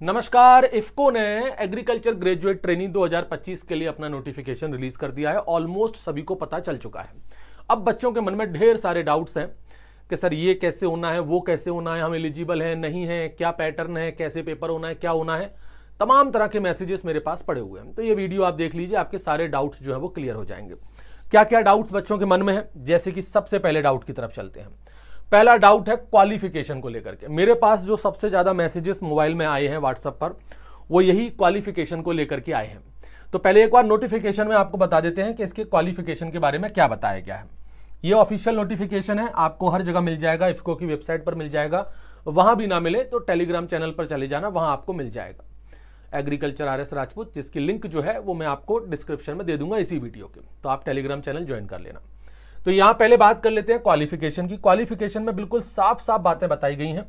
नमस्कार। इफ्को ने agriculture graduate training 2025 के लिए अपना नोटिफिकेशन रिलीज कर दिया है। ऑलमोस्ट सभी को पता चल चुका है। अब बच्चों के मन में ढेर सारे डाउट्स हैं कि सर ये कैसे होना है, वो कैसे होना है, हम एलिजिबल हैं नहीं है, क्या पैटर्न है, कैसे पेपर होना है, क्या होना है। तमाम तरह के मैसेजेस मेरे पास पड़े हुए हैं। तो ये वीडियो आप देख लीजिए, आपके सारे डाउट्स जो है वो क्लियर हो जाएंगे। क्या क्या डाउट्स बच्चों के मन में है, जैसे कि सबसे पहले डाउट की तरफ चलते हैं। पहला डाउट है क्वालिफिकेशन को लेकर के। मेरे पास जो सबसे ज्यादा मैसेजेस मोबाइल में आए हैं व्हाट्सएप पर, वो यही क्वालिफिकेशन को लेकर के आए हैं। तो पहले एक बार नोटिफिकेशन में आपको बता देते हैं कि इसके क्वालिफिकेशन के बारे में क्या बताया गया है। ये ऑफिशियल नोटिफिकेशन है, आपको हर जगह मिल जाएगा, इफ्को की वेबसाइट पर मिल जाएगा। वहां भी ना मिले तो टेलीग्राम चैनल पर चले जाना, वहां आपको मिल जाएगा। एग्रीकल्चर RS राजपूत, जिसकी लिंक जो है वो मैं आपको डिस्क्रिप्शन में दे दूंगा इसी वीडियो के, तो आप टेलीग्राम चैनल ज्वाइन कर लेना। तो यहां पहले बात कर लेते हैं क्वालिफिकेशन की। क्वालिफिकेशन में बिल्कुल साफ साफ बातें बताई गई हैं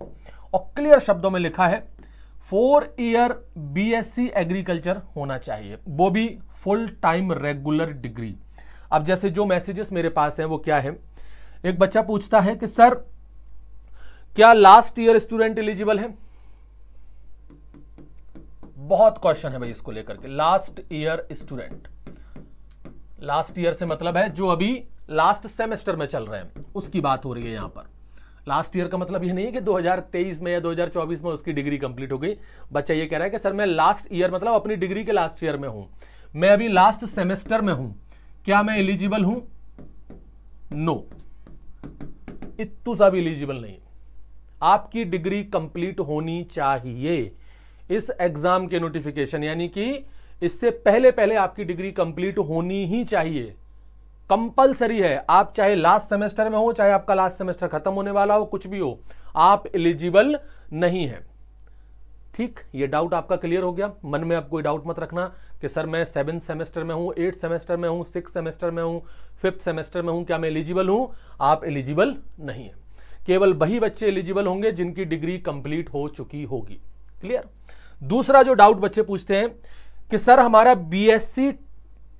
और क्लियर शब्दों में लिखा है 4 ईयर BSc एग्रीकल्चर होना चाहिए, वो भी फुल टाइम रेगुलर डिग्री। अब जैसे जो मैसेजेस मेरे पास हैं वो क्या है, एक बच्चा पूछता है कि सर क्या लास्ट ईयर स्टूडेंट एलिजिबल है। बहुत क्वेश्चन है भाई इसको लेकर के। Last year student, last year से मतलब है जो अभी लास्ट सेमेस्टर में चल रहे हैं, उसकी बात हो रही है यहां पर। लास्ट ईयर का मतलब यह नहीं है कि 2023 में या 2024 में उसकी डिग्री कंप्लीट हो गई। बच्चा ये कह रहा है कि सर मैं लास्ट ईयर मतलब अपनी डिग्री के लास्ट ईयर में हूं, मैं अभी लास्ट सेमेस्टर में हूं, क्या मैं एलिजिबल हूं? नो, इत्तू सा भी एलिजिबल नहीं। आपकी डिग्री कंप्लीट होनी चाहिए इस एग्जाम के नोटिफिकेशन, यानी कि इससे पहले पहले आपकी डिग्री कंप्लीट होनी ही चाहिए, कंपलसरी है। आप चाहे लास्ट सेमेस्टर में हो, चाहे आपका लास्ट सेमेस्टर खत्म होने वाला हो, कुछ भी हो, आप एलिजिबल नहीं है। ठीक, ये डाउट आपका क्लियर हो गया। मन में आप कोई डाउट मत रखना कि सर मैं 7th सेमेस्टर में हूं, 8th सेमेस्टर में हूं, 6th सेमेस्टर में हूं, 5th सेमेस्टर में हूं, क्या मैं एलिजिबल हूं? आप एलिजिबल नहीं है। केवल वही बच्चे एलिजिबल होंगे जिनकी डिग्री कंप्लीट हो चुकी होगी। क्लियर। दूसरा जो डाउट बच्चे पूछते हैं कि सर हमारा BSc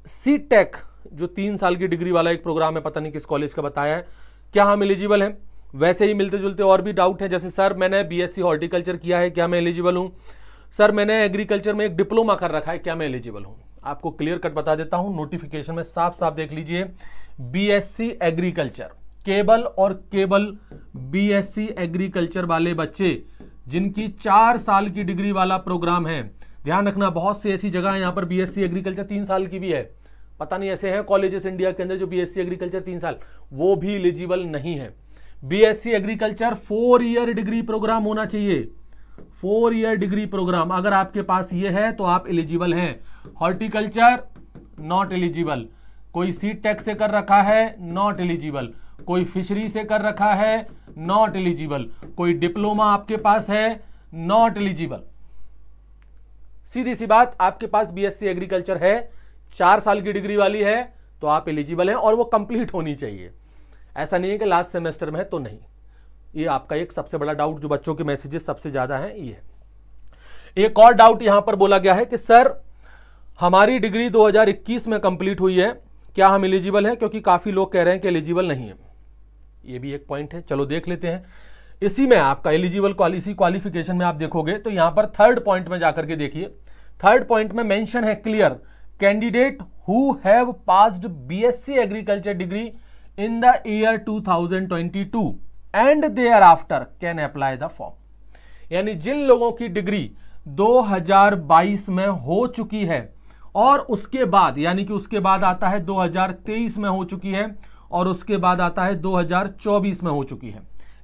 C.Tech जो 3 साल की डिग्री वाला एक प्रोग्राम है, पता नहीं किस कॉलेज का बताया है, क्या हम एलिजिबल हैं? वैसे ही मिलते जुलते और भी डाउट है, जैसे सर मैंने BSc हॉर्टिकल्चर किया है, क्या मैं एलिजिबल हूं? सर मैंने एग्रीकल्चर में एक डिप्लोमा कर रखा है, क्या मैं एलिजिबल हूं? आपको क्लियर कट बता देता हूं, नोटिफिकेशन में साफ साफ देख लीजिए। BSc एग्रीकल्चर, केवल और केवल BSc एग्रीकल्चर वाले बच्चे जिनकी 4 साल की डिग्री वाला प्रोग्राम है। ध्यान रखना, बहुत सी ऐसी जगह है यहां पर BSc एग्रीकल्चर 3 साल की भी है, पता नहीं ऐसे हैं कॉलेजेस इंडिया के अंदर जो BSc एग्रीकल्चर 3 साल, वो भी एलिजिबल नहीं है। BSc agriculture 4 year degree programme होना चाहिए, 4 ईयर डिग्री प्रोग्राम। अगर आपके पास ये है तो आप एलिजिबल हैं। Horticulture not eligible. कोई C.Tech से कर रखा है, नॉट एलिजिबल। कोई फिशरी से कर रखा है, नॉट एलिजिबल। कोई डिप्लोमा आपके पास है, नॉट एलिजिबल। सीधी सी बात, आपके पास BSc एग्रीकल्चर है, 4 साल की डिग्री वाली है, तो आप एलिजिबल हैं और वो कंप्लीट होनी चाहिए। ऐसा नहीं है कि लास्ट सेमेस्टर में है तो नहीं। ये आपका एक सबसे बड़ा डाउट जो बच्चों के मैसेजेस सबसे ज्यादा हैं ये है। एक और डाउट यहां पर बोला गया है कि सर हमारी डिग्री 2021 में कंप्लीट हुई है, क्या हम एलिजिबल हैं? क्योंकि काफी लोग कह रहे हैं कि एलिजिबल नहीं है। ये भी एक पॉइंट है, चलो देख लेते हैं। इसी में आपका एलिजिबल क्वालिफिकेशन में आप देखोगे तो यहां पर 3rd पॉइंट में जाकर के देखिए। 3rd पॉइंट में मेंशन है clear, candidate who have passed BSc agriculture degree in the year 2022 and thereafter can apply the form. यानी जिन लोगों की डिग्री 2022 में हो चुकी है और उसके बाद, यानी कि उसके बाद आता है 2023 में हो चुकी है और उसके बाद आता है 2024 में हो चुकी है,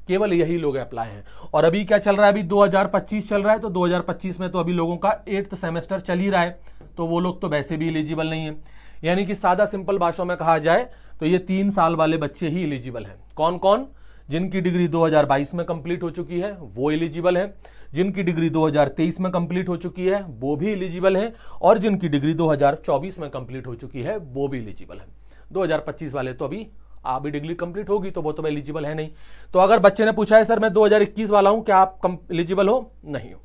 केवल यही लोग अप्लाई हैं। और अभी क्या चल रहा है, अभी 2025 चल रहा है, तो 2025 में तो अभी लोगों का 8th सेमेस्टर चल ही रहा है, तो वो लोग तो वैसे भी एलिजिबल नहीं है। यानी कि सादा सिंपल भाषा में कहा जाए तो ये 3 साल वाले बच्चे ही एलिजिबल हैं। कौन कौन? जिनकी डिग्री 2022 में कंप्लीट हो चुकी है वो एलिजिबल है, जिनकी डिग्री 2023 में कंप्लीट हो चुकी है वो भी एलिजिबल है, और जिनकी डिग्री 2024 में कंप्लीट हो चुकी है वो भी एलिजिबल है। 2025 वाले तो अभी डिग्री कंप्लीट होगी तो वो तो एलिजिबल है नहीं। तो अगर बच्चे ने पूछा है सर मैं 2021 वाला हूं, क्या आप एलिजिबल हो? नहीं हो।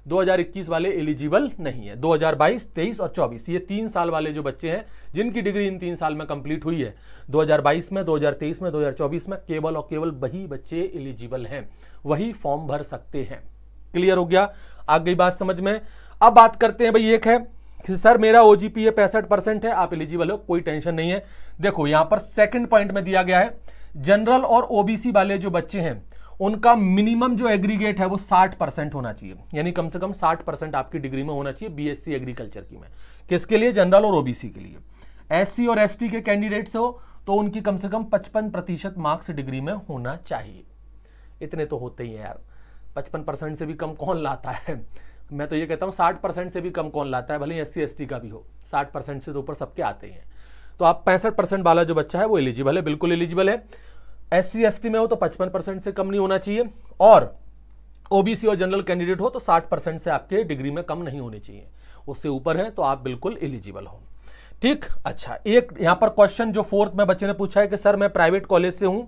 2021 वाले एलिजिबल नहीं है। 2022, 23 और 24 ये 3 साल वाले जो बच्चे हैं जिनकी डिग्री इन 3 साल में कंप्लीट हुई है, 2022 में, 2023 में, 2024 में, केवल और केवल वही बच्चे एलिजिबल हैं, वही फॉर्म भर सकते हैं। क्लियर हो गया? आ गई बात समझ में। अब बात करते हैं भाई, एक है कि सर मेरा OGPA 65% है, आप एलिजिबल हो, कोई टेंशन नहीं है। देखो यहां पर सेकंड पॉइंट में दिया गया है, जनरल और OBC वाले जो बच्चे हैं उनका मिनिमम जो एग्रीगेट है वो 60% होना चाहिए, यानी कम से कम 60% आपकी डिग्री में होना चाहिए BSc एग्रीकल्चर की में। किसके लिए? जनरल और OBC के लिए। SC और ST के कैंडिडेट्स हो तो उनकी कम से कम 55% मार्क्स डिग्री में होना चाहिए। इतने तो होते ही हैं यार, 55% से भी कम कौन लाता है? मैं तो ये कहता हूँ 60% से भी कम कौन लाता है, भले ही SC ST का भी हो, 60% से तो ऊपर सबके आते हैं। तो आप 65% वाला जो बच्चा है वो एलिजिबल है, बिल्कुल एलिजिबल है। SC ST में हो तो 55% से कम नहीं होना चाहिए, और OBC और जनरल कैंडिडेट हो तो 60% से आपके डिग्री में कम नहीं होनी चाहिए, उससे ऊपर है तो आप बिल्कुल एलिजिबल हो। ठीक, अच्छा एक यहां पर क्वेश्चन जो फोर्थ में बच्चे ने पूछा है कि सर मैं प्राइवेट कॉलेज से हूं,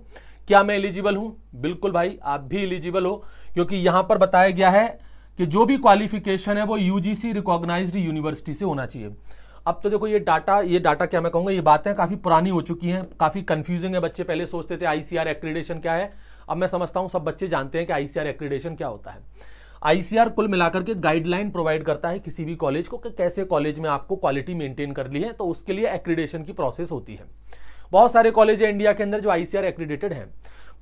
क्या मैं एलिजिबल हूं? बिल्कुल भाई, आप भी एलिजिबल हो, क्योंकि यहां पर बताया गया है कि जो भी क्वालिफिकेशन है वो UGC रिकॉग्नाइज्ड यूनिवर्सिटी से होना चाहिए। अब तो देखो ये डाटा क्या मैं कहूंगा, ये बातें काफी पुरानी हो चुकी हैं, काफी कंफ्यूजिंग है। बच्चे पहले सोचते थे ICR एक्रीडेशन क्या है, अब मैं समझता हूं सब बच्चे जानते हैं कि ICR एक्रीडेशन क्या होता है। ICR कुल मिलाकर के गाइडलाइन प्रोवाइड करता है किसी भी कॉलेज को कि कैसे कॉलेज में आपको क्वालिटी मेंटेन करनी है, तो उसके लिए एक्रीडेशन की प्रोसेस होती है। बहुत सारे कॉलेज है इंडिया के अंदर जो ICR एक्रीडेटेड है।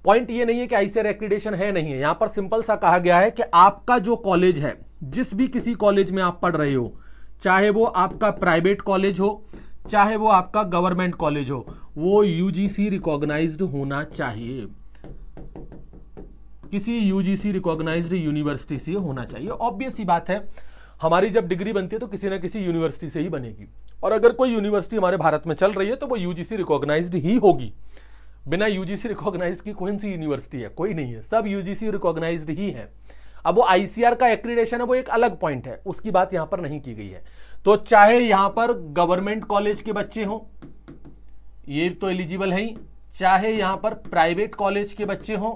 पॉइंट ये नहीं है कि ICR एक्रीडेशन है नहीं है, यहां पर सिंपल सा कहा गया है कि आपका जो कॉलेज है, जिस भी किसी कॉलेज में आप पढ़ रहे हो, चाहे वो आपका प्राइवेट कॉलेज हो चाहे वो आपका गवर्नमेंट कॉलेज हो, वो UGC रिकॉग्नाइज्ड होना चाहिए, किसी UGC रिकॉग्नाइज्ड यूनिवर्सिटी से होना चाहिए। ऑब्वियस सी बात है, हमारी जब डिग्री बनती है तो किसी ना किसी यूनिवर्सिटी से ही बनेगी, और अगर कोई यूनिवर्सिटी हमारे भारत में चल रही है तो वो UGC रिकॉग्नाइज्ड ही होगी। बिना UGC रिकॉग्नाइज्ड की कौन सी यूनिवर्सिटी है? कोई नहीं है, सब UGC रिकॉग्नाइज्ड ही है। अब वो ICR का एक्रीडेशन है वो एक अलग पॉइंट है, उसकी बात यहां पर नहीं की गई है। तो चाहे यहां पर गवर्नमेंट कॉलेज के बच्चे हों, ये तो एलिजिबल है ही, चाहे यहां पर प्राइवेट कॉलेज के बच्चे हों,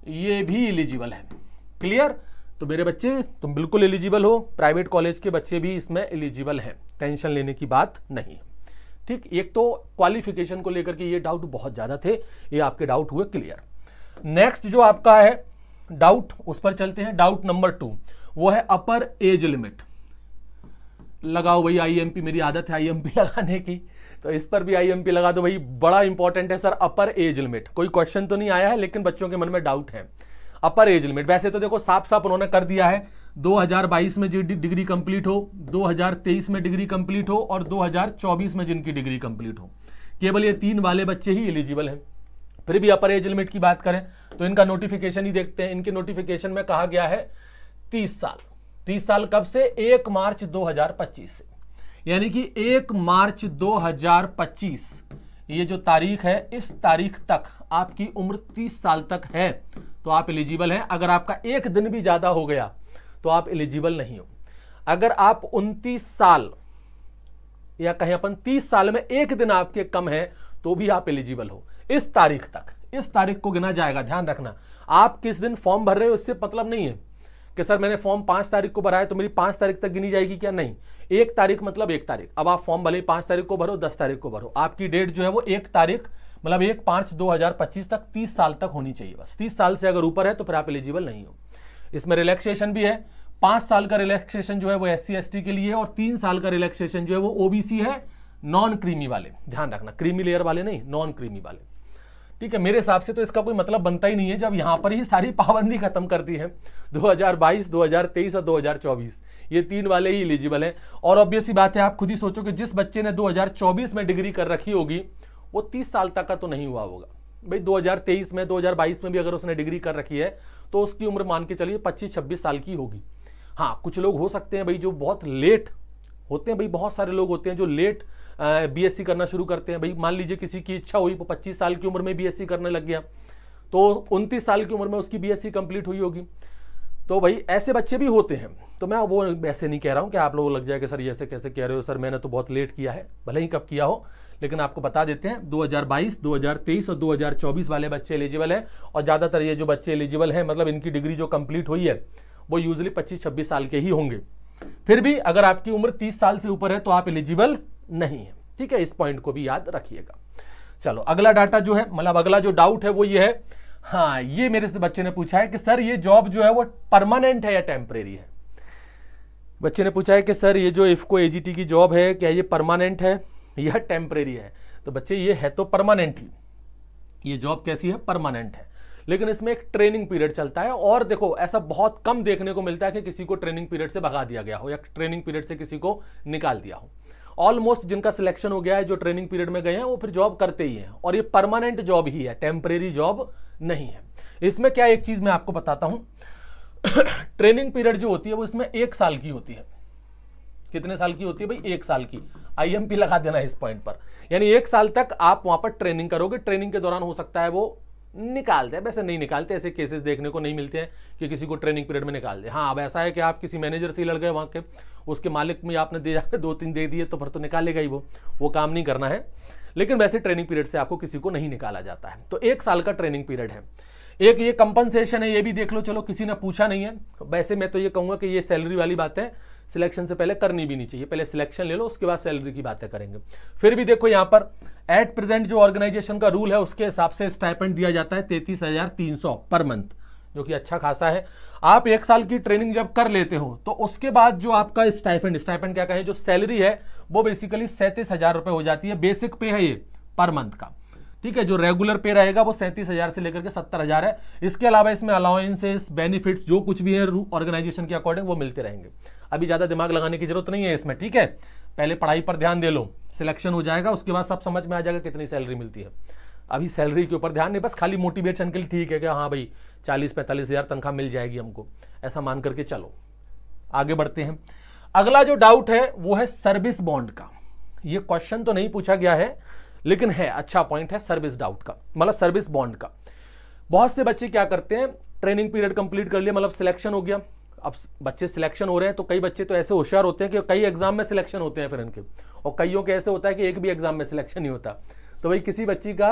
ये भी एलिजिबल है। क्लियर? तो मेरे बच्चे तुम बिल्कुल एलिजिबल हो, प्राइवेट कॉलेज के बच्चे भी इसमें एलिजिबल हैं, टेंशन लेने की बात नहीं है। ठीक, एक तो क्वालिफिकेशन को लेकर के ये डाउट बहुत ज्यादा थे, ये आपके डाउट हुए क्लियर। नेक्स्ट जो आपका है डाउट, उस पर चलते हैं। डाउट नंबर 2 वो है अपर एज लिमिट। लगाओ भाई IMP, मेरी आदत है IMP लगाने की, तो इस पर भी IMP लगा दो भाई, बड़ा इंपॉर्टेंट है सर अपर एज लिमिट। कोई क्वेश्चन तो नहीं आया है लेकिन बच्चों के मन में डाउट है। अपर एज लिमिट वैसे तो देखो साफ साफ उन्होंने कर दिया है, 2022 में जो डिग्री कंप्लीट हो, 2023 में डिग्री कंप्लीट हो और 2024 में जिनकी डिग्री कंप्लीट हो, केवल ये 3 वाले बच्चे ही एलिजिबल हैं। फिर भी अपर एज लिमिट की बात करें तो इनका नोटिफिकेशन ही देखते हैं। इनके नोटिफिकेशन में कहा गया है 30 साल। 30 साल कब से? 1 मार्च 2025 से, यानी कि 1 मार्च 2025 ये जो तारीख है, इस तारीख तक आपकी उम्र 30 साल तक है तो आप एलिजिबल हैं। अगर आपका एक दिन भी ज्यादा हो गया तो आप एलिजिबल नहीं हो। अगर आप 29 साल या कहें अपन 30 साल में एक दिन आपके कम है तो भी आप एलिजिबल हो। इस तारीख तक, इस तारीख को गिना जाएगा, ध्यान रखना। आप किस दिन फॉर्म भर रहे हो इससे मतलब नहीं है कि सर मैंने फॉर्म 5 तारीख को भरा है तो मेरी 5 तारीख तक गिनी जाएगी क्या? नहीं, 1 तारीख मतलब 1 तारीख। अब आप फॉर्म भले ही 5 तारीख को भरो, 10 तारीख को भरो, आपकी डेट जो है वो 1 तारीख मतलब 1/5/2025 तक 30 साल तक होनी चाहिए बस। 30 साल से अगर ऊपर है तो फिर आप एलिजिबल नहीं हो। इसमें रिलैक्सेशन भी है, 5 साल का रिलैक्सेशन जो है वो SC ST के लिए है, और 3 साल का रिलैक्सेशन जो है वो OBC है, नॉन क्रीमी वाले, ध्यान रखना, क्रीमी लेयर वाले नहीं, नॉन क्रीमी वाले। ठीक है, मेरे हिसाब से तो इसका कोई मतलब बनता ही नहीं है जब यहां पर ही सारी पाबंदी खत्म कर दी है। 2022, 2023 और 2024 ये 3 वाले ही एलिजिबल हैं। और ऑब्वियस सी बात है, आप खुद ही सोचो कि जिस बच्चे ने 2024 में डिग्री कर रखी होगी वो 30 साल तक का तो नहीं हुआ होगा भाई। 2023 में, 2022 में भी अगर उसने डिग्री कर रखी है तो उसकी उम्र मान के चलिए 25-26 साल की होगी। हाँ, कुछ लोग हो सकते हैं भाई जो बहुत लेट होते हैं, भाई बहुत सारे लोग होते हैं जो लेट BSc करना शुरू करते हैं। भाई मान लीजिए किसी की इच्छा हुई, वो 25 साल की उम्र में BSc करने लग गया तो 29 साल की उम्र में उसकी BSc कंप्लीट हुई होगी। तो भाई ऐसे बच्चे भी होते हैं। तो मैं वो ऐसे नहीं कह रहा हूं कि आप लोगों को लग जाए कि सर ये ऐसे कैसे कह रहे हो, सर मैंने तो बहुत लेट किया है, भले ही कब किया हो, लेकिन आपको बता देते हैं 2022, 2023 और 2024 वाले बच्चे एलिजिबल हैं। और ज़्यादातर ये जो बच्चे एलिजिबल हैं, मतलब इनकी डिग्री जो कंप्लीट हुई है वो यूजली 25-26 साल के ही होंगे। फिर भी अगर आपकी उम्र 30 साल से ऊपर है तो आप एलिजिबल नहीं है। ठीक है, इस पॉइंट को भी याद रखिएगा। चलो अगला डाटा जो है, मतलब अगला जो डाउट है वो ये है, हाँ ये मेरे से बच्चे ने पूछा है कि सर ये जॉब जो है वो परमानेंट है या टेम्परेरी है। बच्चे ने पूछा है कि सर ये जो इफको एजीटी की जॉब है क्या ये परमानेंट है या टेम्परेरी है? तो बच्चे ये है तो परमानेंट ही, ये जॉब कैसी है? परमानेंट है, लेकिन इसमें एक ट्रेनिंग पीरियड चलता है। और देखो ऐसा बहुत कम देखने को मिलता है कि किसी को ट्रेनिंग पीरियड से भगा दिया गया हो या ट्रेनिंग पीरियड से किसी को निकाल दिया हो। ऑलमोस्ट जिनका सिलेक्शन हो गया है, जो ट्रेनिंग पीरियड में गए हैं, वो फिर जॉब करते ही हैं, और ये परमानेंट जॉब ही है, टेम्परेरी जॉब नहीं है। इसमें क्या, एक चीज मैं आपको बताता हूं ट्रेनिंग पीरियड जो होती है वो इसमें 1 साल की होती है। कितने साल की होती है भाई? 1 साल की। आईएमपी लगा देना इस पॉइंट पर, यानी 1 साल तक आप वहां पर ट्रेनिंग करोगे। ट्रेनिंग के दौरान हो सकता है वो निकाल दे, वैसे नहीं निकालते, ऐसे केसेस देखने को नहीं मिलते हैं कि किसी को ट्रेनिंग पीरियड में निकाल दे। हाँ, अब ऐसा है कि आप किसी मैनेजर से ही लड़ गए वहां के, उसके मालिक में आपने दे 2-3 दे दिए, तो फिर तो निकालेगा ही वो काम नहीं करना है। लेकिन वैसे ट्रेनिंग पीरियड से आपको किसी को नहीं निकाला जाता है। तो 1 साल का ट्रेनिंग पीरियड है। एक ये कंपनसेशन है, ये भी देख लो। चलो किसी ने पूछा नहीं है, वैसे मैं तो ये कहूंगा कि ये सैलरी वाली बातें सिलेक्शन से पहले करनी भी नहीं चाहिए। पहले सिलेक्शन ले लो, उसके बाद सैलरी की बातें करेंगे। फिर भी देखो यहाँ पर एट प्रेजेंट जो ऑर्गेनाइजेशन का रूल है उसके हिसाब से स्टाइपेंड दिया जाता है 33,300 पर मंथ, जो कि अच्छा खासा है। आप 1 साल की ट्रेनिंग जब कर लेते हो तो उसके बाद जो आपका स्टाइपेंड क्या कहें, जो सैलरी है वो बेसिकली 37,000 रुपए हो जाती है। बेसिक पे है ये पर मंथ का, ठीक है। जो रेगुलर पे रहेगा वो 37,000 से लेकर के 70,000 है। इसके अलावा इसमें अलाउंसेस, बेनिफिट्स, जो कुछ भी है ऑर्गेनाइजेशन के अकॉर्डिंग वो मिलते रहेंगे। अभी ज्यादा दिमाग लगाने की जरूरत नहीं है इसमें, ठीक है। पहले पढ़ाई पर ध्यान दे लो, सिलेक्शन हो जाएगा, उसके बाद सब समझ में आ जाएगा कितनी सैलरी मिलती है। अभी सैलरी के ऊपर ध्यान नहीं, बस खाली मोटिवेशन के लिए ठीक है कि हाँ भाई 40-45,000 तनख्वाह मिल जाएगी हमको, ऐसा मान करके चलो। आगे बढ़ते हैं। अगला जो डाउट है वो है सर्विस बॉन्ड का। ये क्वेश्चन तो नहीं पूछा गया है लेकिन है, अच्छा पॉइंट है सर्विस डाउट का, मतलब सर्विस बॉन्ड का। बहुत से बच्चे क्या करते हैं, ट्रेनिंग पीरियड कंप्लीट कर लिया, मतलब सिलेक्शन हो गया। अब बच्चे सिलेक्शन हो रहे हैं तो कई बच्चे तो ऐसे होशियार होते हैं कि कई एग्जाम में सिलेक्शन होते हैं फिर इनके, और कईयों के ऐसे होता है कि एक भी एग्जाम में सिलेक्शन नहीं होता। तो भाई किसी बच्ची का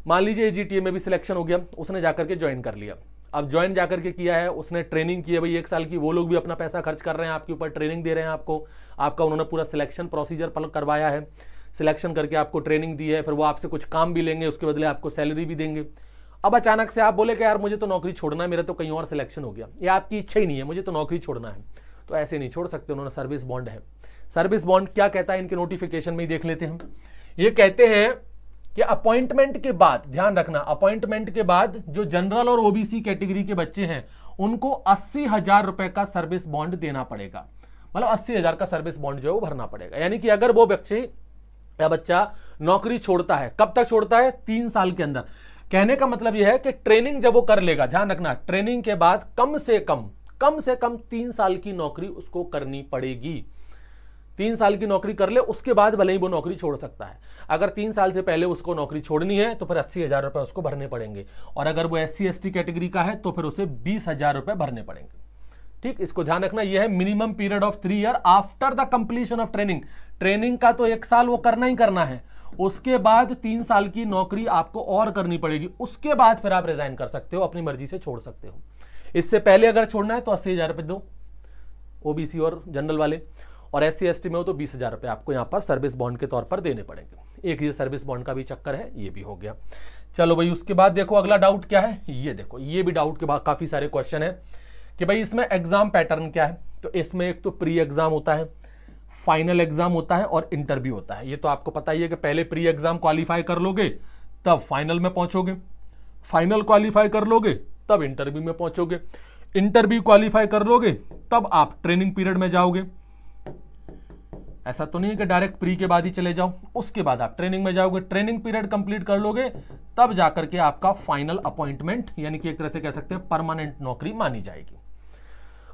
मान लीजिए एजीटीए में भी सिलेक्शन हो गया, उसने जाकर के ज्वाइन कर लिया। अब ज्वाइन जाकर के किया है, उसने ट्रेनिंग की है भाई 1 साल की, वो लोग भी अपना पैसा खर्च कर रहे हैं आपके ऊपर, ट्रेनिंग दे रहे हैं आपको, आपका उन्होंने पूरा सिलेक्शन प्रोसीजर करवाया है, सिलेक्शन करके आपको ट्रेनिंग दी है, फिर वो आपसे कुछ काम भी लेंगे, उसके बदले आपको सैलरी भी देंगे। अब अचानक से आप बोले कि यार मुझे तो नौकरी छोड़ना है, मेरा तो कहीं और सिलेक्शन हो गया, या आपकी इच्छा ही नहीं है, मुझे तो नौकरी छोड़ना है, तो ऐसे नहीं छोड़ सकते। उन्होंने सर्विस बॉन्ड है। सर्विस बॉन्ड क्या कहता है इनके नोटिफिकेशन में ही देख लेते हैं। ये कहते हैं कि अपॉइंटमेंट के बाद, ध्यान रखना, अपॉइंटमेंट के बाद जो जनरल और ओबीसी कैटेगरी के बच्चे हैं उनको 80,000 रुपए का सर्विस बॉन्ड देना पड़ेगा। मतलब 80,000 का सर्विस बॉन्ड जो है वो भरना पड़ेगा। यानी कि अगर वो बच्चा नौकरी छोड़ता है, कब तक छोड़ता है? 3 साल के अंदर। कहने का मतलब यह है कि ट्रेनिंग जब वो कर लेगा, ध्यान रखना, ट्रेनिंग के बाद कम से कम 3 साल की नौकरी उसको करनी पड़ेगी। 3 साल की नौकरी कर ले, उसके बाद भले ही वो नौकरी छोड़ सकता है। अगर 3 साल से पहले उसको नौकरी छोड़नी है तो फिर 80,000 रुपए उसको भरने पड़ेंगे, और अगर वो SC/ST कैटेगरी का है तो फिर उसे 20,000 रुपए भरने पड़ेंगे। ठीक, इसको ध्यान रखना। यह है minimum period of 3 year after the completion of training. Training का तो 1 साल वो करना ही करना है, उसके बाद 3 साल की नौकरी आपको और करनी पड़ेगी, उसके बाद फिर आप रिजाइन कर सकते हो, अपनी मर्जी से छोड़ सकते हो। इससे पहले अगर छोड़ना है तो 80,000 रुपए दो, ओबीसी और जनरल वाले, और SC/ST में हो तो 20,000 रुपए आपको यहां पर सर्विस बॉन्ड के तौर पर देने पड़ेंगे। एक ये सर्विस बॉन्ड का भी चक्कर है, ये भी हो गया। चलो भाई, उसके बाद देखो अगला डाउट क्या है, ये देखो, ये भी डाउट के बाद काफी सारे क्वेश्चन है कि भाई इसमें एग्जाम पैटर्न क्या है। तो इसमें एक तो प्री एग्जाम होता है, फाइनल एग्जाम होता है और इंटरव्यू होता है। ये तो आपको पता ही है कि पहले प्री एग्जाम क्वालिफाई कर लोगे तब फाइनल में पहुंचोगे, फाइनल क्वालिफाई कर लोगे तब इंटरव्यू में पहुंचोगे, इंटरव्यू क्वालिफाई कर लोगे तब आप ट्रेनिंग पीरियड में जाओगे। ऐसा तो नहीं है कि डायरेक्ट प्री के बाद ही चले जाओ, उसके बाद आप ट्रेनिंग में जाओगे, ट्रेनिंग पीरियड कंप्लीट कर लोगे तब जाकर के आपका फाइनल अपॉइंटमेंट, यानी कि एक तरह से कह सकते हैं परमानेंट नौकरी मानी जाएगी।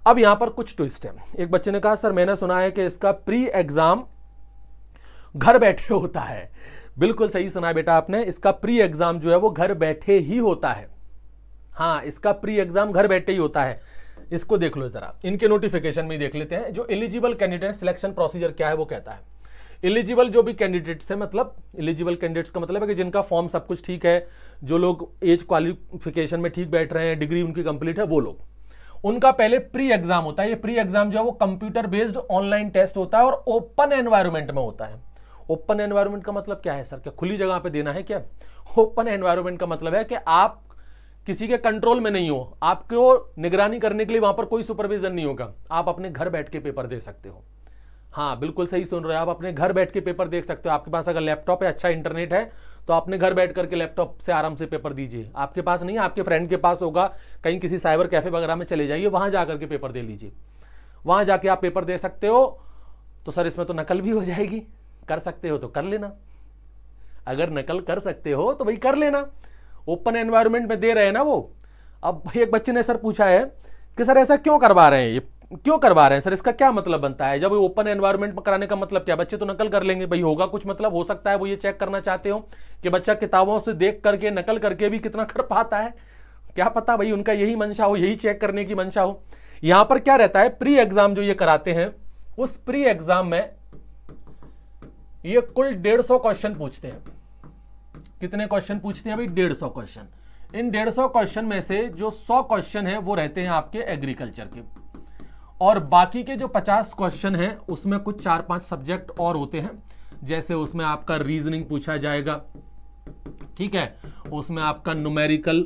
अब यहां पर कुछ ट्विस्ट है। एक बच्चे ने कहा सर मैंने सुना है कि इसका प्री एग्जाम घर बैठे होता है। बिल्कुल सही सुना बेटा आपने, इसका प्री एग्जाम जो है वो घर बैठे ही होता है। हाँ, इसका प्री एग्जाम घर बैठे ही होता है। इसको देख लो जरा, इनके नोटिफिकेशन में देख लेते हैं। जो एलिजिबल कैंडिडेट सिलेक्शन प्रोसीजर क्या है वो कहता है, एलिजिबल जो भी कैंडिडेट्स है, मतलब एलिजिबल कैंडिडेट्स का मतलब है कि जिनका फॉर्म सब कुछ ठीक है, जो लोग एज क्वालिफिकेशन में ठीक बैठ रहे हैं, डिग्री उनकी कंप्लीट है, वो लोग, उनका पहले प्री एग्जाम होता है। ये प्री एग्जाम जो है वो कंप्यूटर बेस्ड ऑनलाइन टेस्ट होता है और ओपन एनवायरनमेंट में होता है। ओपन एनवायरनमेंट का मतलब क्या है सर, क्या खुली जगह पे देना है क्या? ओपन एनवायरनमेंट का मतलब है कि आप किसी के कंट्रोल में नहीं हो, आपको निगरानी करने के लिए वहां पर कोई सुपरविजन नहीं होगा, आप अपने घर बैठ के पेपर दे सकते हो। हाँ बिल्कुल सही सुन रहे हो, आप अपने घर बैठ के पेपर देख सकते हो। आपके पास अगर लैपटॉप है, अच्छा इंटरनेट है, तो अपने घर बैठ करके लैपटॉप से आराम से पेपर दीजिए। आपके पास नहीं, आपके फ्रेंड के पास होगा, कहीं किसी साइबर कैफे वगैरह में चले जाइए, वहां जाकर के पेपर दे लीजिए, वहां जाके आप पेपर दे सकते हो। तो सर इसमें तो नकल भी हो जाएगी, कर सकते हो तो कर लेना, अगर नकल कर सकते हो तो भाई कर लेना, ओपन एनवायरनमेंट में दे रहे हैं ना वो। अब एक बच्चे ने सर पूछा है कि सर ऐसा क्यों करवा रहे हैं, ये क्यों करवा रहे हैं सर, इसका क्या मतलब बनता है? जब ओपन एनवायरनमेंट में कराने का मतलब क्या, बच्चे तो नकल कर लेंगे भाई, होगा कुछ मतलब, हो सकता है वो ये चेक करना चाहते हो कि बच्चा किताबों से देख करके नकल करके भी कितना कर पाता है, क्या पता भाई उनका यही मंशा हो, यही चेक करने की मंशा हो। यहां पर क्या रहता है, प्री एग्जाम जो ये कराते हैं, उस प्री एग्जाम में ये कुल 150 क्वेश्चन पूछते हैं। कितने क्वेश्चन पूछते हैं भाई? 150 क्वेश्चन। इन 150 क्वेश्चन में से जो 100 क्वेश्चन है वो रहते हैं आपके एग्रीकल्चर के, और बाकी के जो 50 क्वेश्चन हैं उसमें कुछ 4-5 सब्जेक्ट और होते हैं, जैसे उसमें आपका रीजनिंग पूछा जाएगा, ठीक है, उसमें आपका न्यूमेरिकल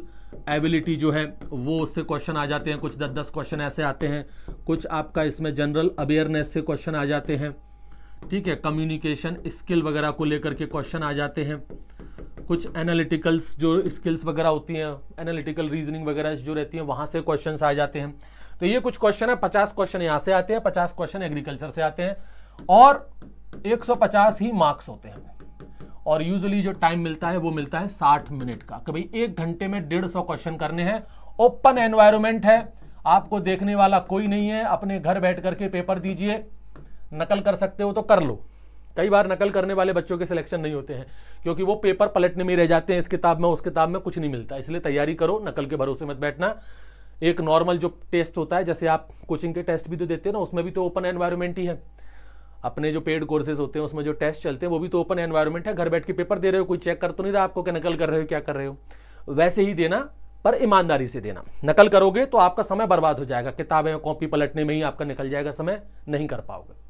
एबिलिटी जो है वो उससे क्वेश्चन आ जाते हैं, कुछ 10-10 क्वेश्चन ऐसे आते हैं, कुछ आपका इसमें जनरल अवेयरनेस से क्वेश्चन आ जाते हैं, ठीक है, कम्युनिकेशन स्किल वगैरह को लेकर के क्वेश्चन आ जाते हैं, कुछ एनालिटिकल्स जो स्किल्स वगैरह होती हैं, एनालिटिकल रीजनिंग वगैरह जो रहती हैं वहाँ से क्वेश्चंस आ जाते हैं। तो ये कुछ क्वेश्चन है, 50 क्वेश्चन यहाँ से आते हैं, 50 क्वेश्चन एग्रीकल्चर से आते हैं, और 150 ही मार्क्स होते हैं। और यूजुअली जो टाइम मिलता है वो मिलता है 60 मिनट का, कि भाई 1 घंटे में 150 क्वेश्चन करने हैं। ओपन एनवायरनमेंट है, आपको देखने वाला कोई नहीं है, अपने घर बैठ करके पेपर दीजिए, नकल कर सकते हो तो कर लो। कई बार नकल करने वाले बच्चों के सिलेक्शन नहीं होते हैं, क्योंकि वो पेपर पलटने में रह जाते हैं, इस किताब में उस किताब में कुछ नहीं मिलता। इसलिए तैयारी करो, नकल के भरोसे मत बैठना। एक नॉर्मल जो टेस्ट होता है, जैसे आप कोचिंग के टेस्ट भी तो देते हो ना, उसमें भी तो ओपन एनवायरनमेंट ही है। अपने जो पेड कोर्सेज होते हैं उसमें जो टेस्ट चलते हैं वो भी तो ओपन एनवायरनमेंट है, घर बैठ के पेपर दे रहे हो, कोई चेक कर तो नहीं रहा आपको कि नकल कर रहे हो क्या कर रहे हो। वैसे ही देना, पर ईमानदारी से देना। नकल करोगे तो आपका समय बर्बाद हो जाएगा, किताबें कॉपी पलटने में ही आपका निकल जाएगा समय, नहीं कर पाओगे।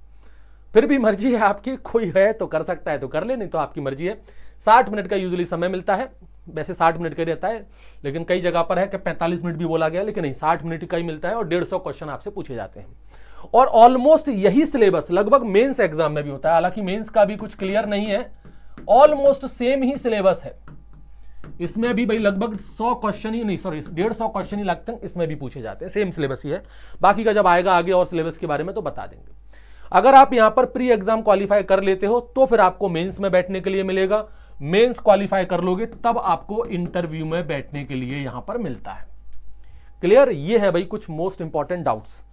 फिर भी मर्जी है आपकी, कोई है तो कर सकता है तो कर ले, नहीं तो आपकी मर्जी है। 60 मिनट का यूजुअली समय मिलता है, वैसे 60 मिनट का रहता है, लेकिन कई जगह पर है कि 45 मिनट भी बोला गया, लेकिन नहीं, 60 मिनट का ही मिलता है, और 150 क्वेश्चन आपसे पूछे जाते हैं। और ऑलमोस्ट यही सिलेबस लगभग मेंस एग्जाम में भी होता है, हालांकि मेंस का भी कुछ क्लियर नहीं है, ऑलमोस्ट सेम ही सिलेबस है। इसमें भी भाई लगभग 100 क्वेश्चन ही नहीं, सॉरी 150 क्वेश्चन ही लगते हैं, इसमें भी पूछे जाते हैं, सेम सिलेबस ही है। बाकी का जब आएगा आगे और सिलेबस के बारे में तो बता देंगे। अगर आप यहां पर प्री एग्जाम क्वालिफाई कर लेते हो तो फिर आपको मेंस में बैठने के लिए मिलेगा, मेंस क्वालिफाई कर लोगे तब आपको इंटरव्यू में बैठने के लिए यहां पर मिलता है। क्लियर? ये है भाई कुछ मोस्ट इंपॉर्टेंट डाउट्स।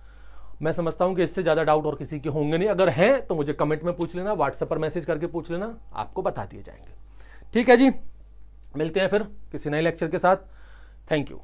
मैं समझता हूं कि इससे ज्यादा डाउट और किसी के होंगे नहीं, अगर हैं तो मुझे कमेंट में पूछ लेना, व्हाट्सएप पर मैसेज करके पूछ लेना, आपको बता दिए जाएंगे। ठीक है जी, मिलते हैं फिर किसी नए लेक्चर के साथ। Thank you.